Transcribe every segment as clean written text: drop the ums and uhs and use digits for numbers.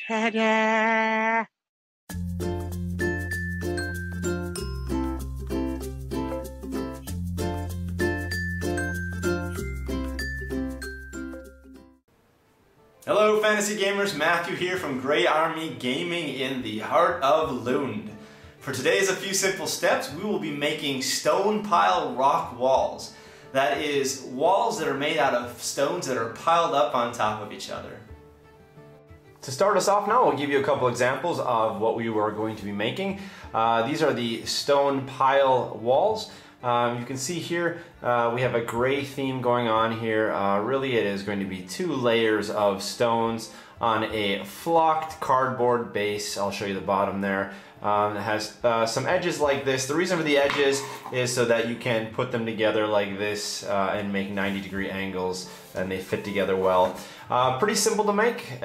Cheide. Hello fantasy gamers, Matthew here from Grey Army Gaming in the heart of Lund. For today's A Few Simple Steps, we will be making stone pile rock walls. That is, walls that are made out of stones that are piled up on top of each other. To start us off now, we'll give you a couple examples of what we are going to be making. These are the stone pile walls. You can see here we have a gray theme going on here. Really it is going to be 2 layers of stones on a flocked cardboard base. I'll show you the bottom there. It has some edges like this. The reason for the edges is so that you can put them together like this and make 90-degree angles, and they fit together well. Pretty simple to make,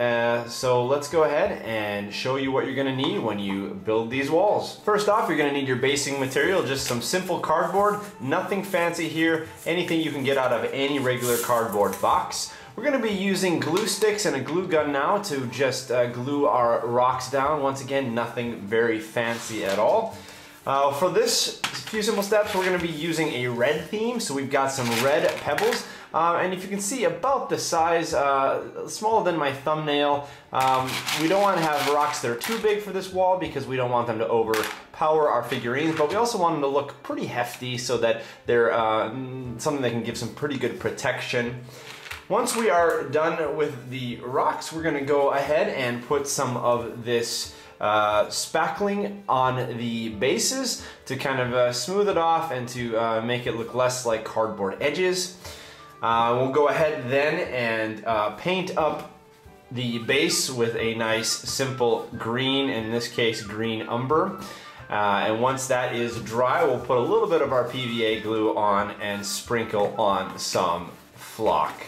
so let's go ahead and show you what you're going to need when you build these walls. First off, you're going to need your basing material, just some simple cardboard, nothing fancy here, anything you can get out of any regular cardboard box. We're going to be using glue sticks and a glue gun now to just glue our rocks down. Once again, nothing very fancy at all. For this few simple steps, we're going to be using a red theme, so we've got some red pebbles. And if you can see, about the size, smaller than my thumbnail. We don't want to have rocks that are too big for this wall because we don't want them to overpower our figurines, but we also want them to look pretty hefty so that they're something that can give some pretty good protection. Once we are done with the rocks, we're going to go ahead and put some of this spackling on the bases to kind of smooth it off and to make it look less like cardboard edges. We'll go ahead then and paint up the base with a nice simple green, in this case green umber. And once that is dry, we'll put a little bit of our PVA glue on and sprinkle on some flock.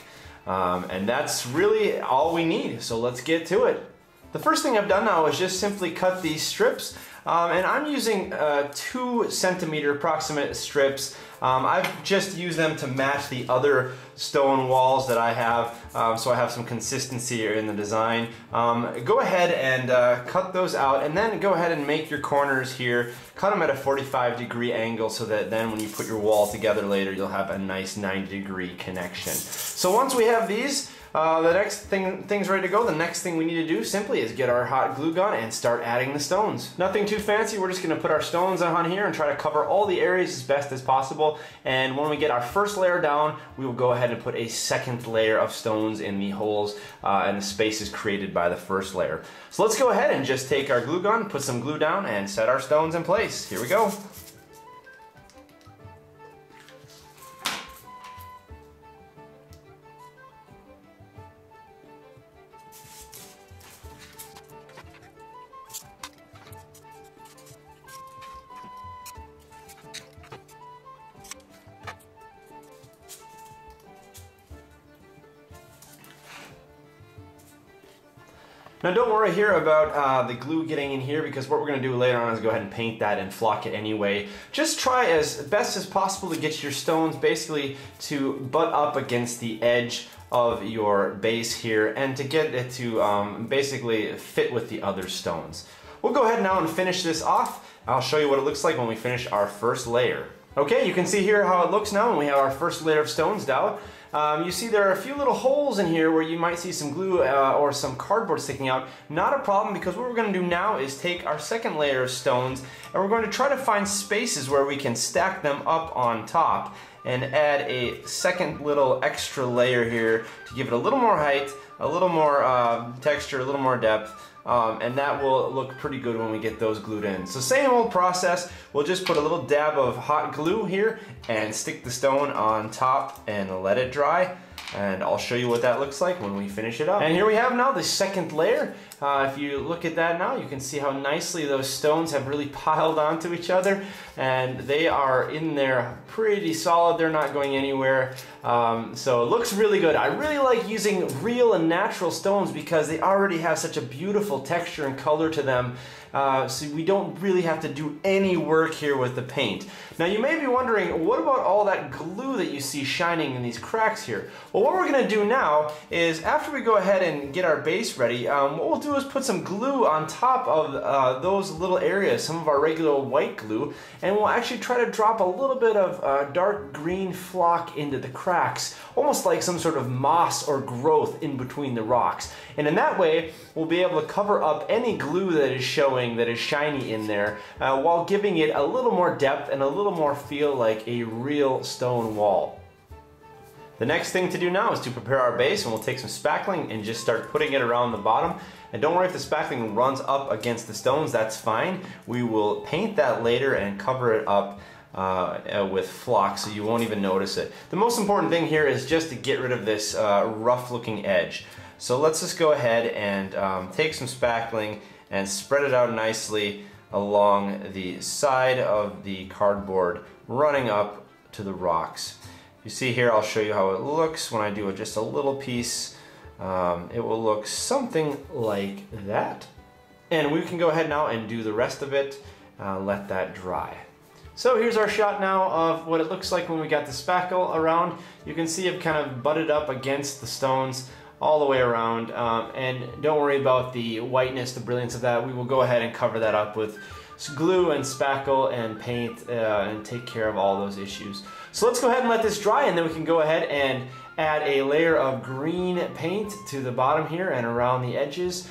And that's really all we need, so let's get to it. The first thing I've done now is just simply cut these strips, and I'm using 2 centimeter approximate strips. I've just used them to match the other stone walls that I have, so I have some consistency here in the design. Go ahead and cut those out, and then go ahead and make your corners here. Cut them at a 45-degree angle so that then when you put your wall together later, you'll have a nice 90-degree connection. So once we have these, the next thing's ready to go. The next thing we need to do simply is get our hot glue gun and start adding the stones. Nothing too fancy, we're just going to put our stones on here and try to cover all the areas as best as possible. And when we get our first layer down, we will go ahead and put a second layer of stones in the holes and the spaces created by the first layer. So let's go ahead and just take our glue gun, put some glue down, and set our stones in place. Here we go. Now don't worry here about the glue getting in here, because what we're going to do later on is go ahead and paint that and flock it anyway. Just try as best as possible to get your stones basically to butt up against the edge of your base here and to get it to basically fit with the other stones. We'll go ahead now and finish this off. I'll show you what it looks like when we finish our first layer. Okay, you can see here how it looks now when we have our first layer of stones down. You see there are a few little holes in here where you might see some glue or some cardboard sticking out. Not a problem, because what we're going to do now is take our second layer of stones and we're going to try to find spaces where we can stack them up on top and add a second little extra layer here to give it a little more height, a little more texture, a little more depth. And that will look pretty good when we get those glued in. So same old process, we'll just put a little dab of hot glue here and stick the stone on top and let it dry. And I'll show you what that looks like when we finish it up. And here we have now the second layer. If you look at that now, you can see how nicely those stones have really piled onto each other, and they are in there pretty solid. They're not going anywhere. So it looks really good. I really like using real and natural stones because they already have such a beautiful texture and color to them. So we don't really have to do any work here with the paint. Now you may be wondering, what about all that glue that you see shining in these cracks here? Well, what we're going to do now is, after we go ahead and get our base ready, what we'll do is put some glue on top of those little areas, some of our regular white glue, and we'll actually try to drop a little bit of dark green flock into the cracks, almost like some sort of moss or growth in between the rocks. And in that way, we'll be able to cover up any glue that is showing, that is shiny in there, while giving it a little more depth and a little more feel like a real stone wall. The next thing to do now is to prepare our base, and we'll take some spackling and just start putting it around the bottom. And don't worry if the spackling runs up against the stones, that's fine. We will paint that later and cover it up with flock so you won't even notice it. The most important thing here is just to get rid of this rough looking edge. So let's just go ahead and take some spackling and spread it out nicely along the side of the cardboard running up to the rocks. You see here, I'll show you how it looks when I do just a little piece. It will look something like that. And we can go ahead now and do the rest of it, let that dry. So here's our shot now of what it looks like when we got the spackle around. You can see it kind of butted up against the stones all the way around. And don't worry about the whiteness, the brilliance of that. We will go ahead and cover that up with glue and spackle and paint and take care of all those issues. So let's go ahead and let this dry, and then we can go ahead and add a layer of green paint to the bottom here and around the edges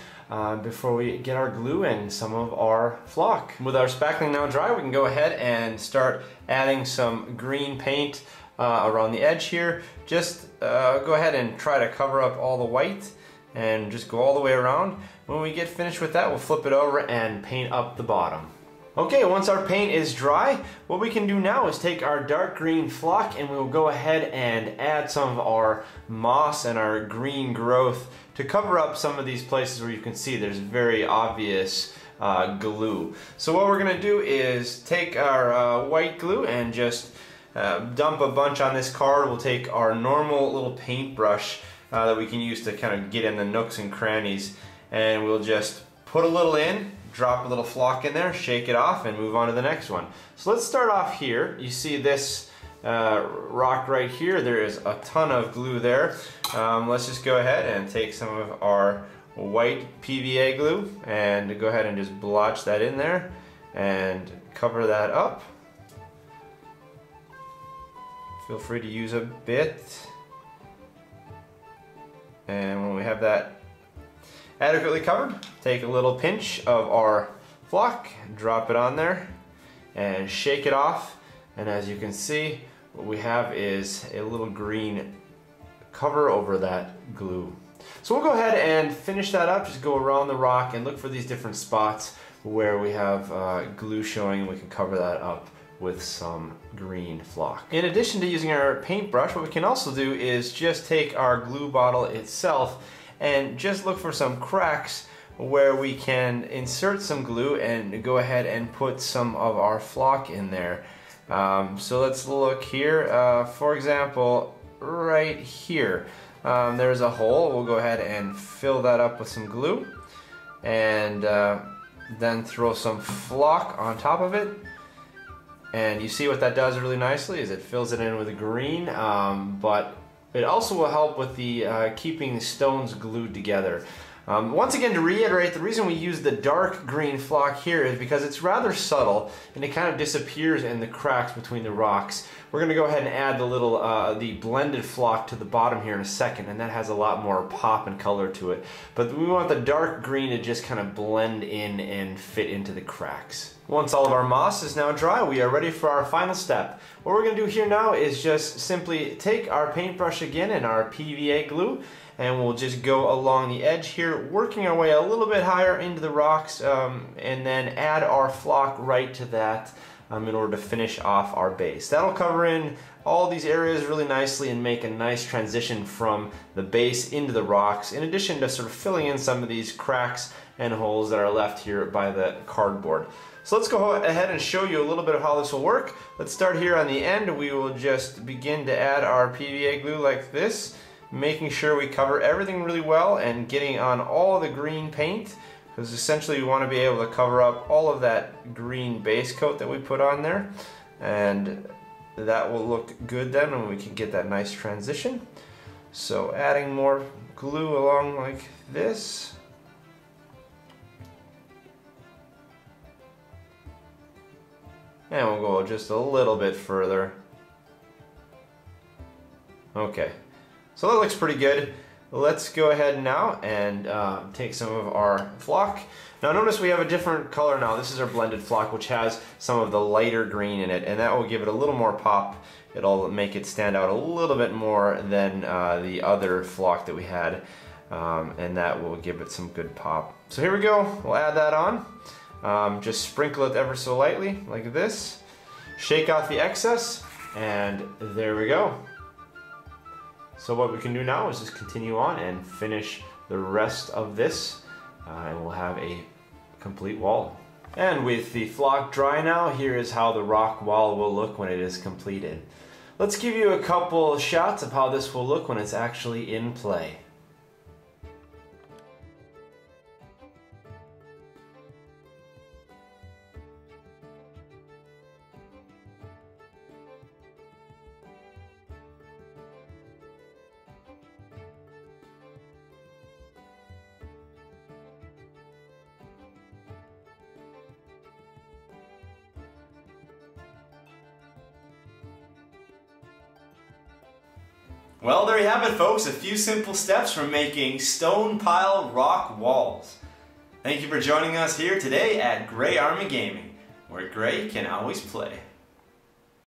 before we get our glue and some of our flock. With our spackling now dry, we can go ahead and start adding some green paint around the edge here. Just go ahead and try to cover up all the white and just go all the way around. When we get finished with that, we'll flip it over and paint up the bottom. Okay, once our paint is dry, what we can do now is take our dark green flock and we'll go ahead and add some of our moss and our green growth to cover up some of these places where you can see there's very obvious glue. So what we're going to do is take our white glue and just dump a bunch on this card. We'll take our normal little paintbrush that we can use to kind of get in the nooks and crannies, and we'll just put a little in, drop a little flock in there, shake it off, and move on to the next one. So let's start off here. You see this rock right here. There is a ton of glue there. Let's just go ahead and take some of our white PVA glue and go ahead and just blotch that in there and cover that up. Feel free to use a bit. And when we have that adequately covered, take a little pinch of our flock, drop it on there, and shake it off. And as you can see, what we have is a little green cover over that glue. So we'll go ahead and finish that up. Just go around the rock and look for these different spots where we have glue showing, and we can cover that up with some green flock. In addition to using our paintbrush, what we can also do is just take our glue bottle itself and just look for some cracks where we can insert some glue and go ahead and put some of our flock in there. So let's look here. For example, right here, there's a hole. We'll go ahead and fill that up with some glue and then throw some flock on top of it. And you see what that does really nicely is it fills it in with green, but it also will help with the keeping the stones glued together. Once again, to reiterate, the reason we use the dark green flock here is because it's rather subtle and it kind of disappears in the cracks between the rocks. We're going to go ahead and add the little the blended flock to the bottom here in a second, and that has a lot more pop and color to it. But we want the dark green to just kind of blend in and fit into the cracks. Once all of our moss is now dry, we are ready for our final step. What we're going to do here now is just simply take our paintbrush again and our PVA glue, and we'll just go along the edge here, working our way a little bit higher into the rocks, and then add our flock right to that in order to finish off our base. That'll cover in all these areas really nicely and make a nice transition from the base into the rocks, in addition to sort of filling in some of these cracks and holes that are left here by the cardboard. So let's go ahead and show you a little bit of how this will work. Let's start here on the end. We will just begin to add our PVA glue like this, making sure we cover everything really well and getting on all the green paint, because essentially we want to be able to cover up all of that green base coat that we put on there, and that will look good then when we can get that nice transition. So adding more glue along like this, And we'll go just a little bit further. Okay, so that looks pretty good. Let's go ahead now and take some of our flock. Now notice we have a different color now. This is our blended flock, which has some of the lighter green in it, and that will give it a little more pop. It'll make it stand out a little bit more than the other flock that we had, and that will give it some good pop. So here we go, we'll add that on. Just sprinkle it ever so lightly, like this. Shake out the excess, and there we go. So what we can do now is just continue on and finish the rest of this, and we'll have a complete wall. And with the flock dry now, here is how the rock wall will look when it is completed. Let's give you a couple shots of how this will look when it's actually in play. Well, there you have it, folks. A few simple steps for making stone pile rock walls. Thank you for joining us here today at Grey Army Gaming, where Grey can always play.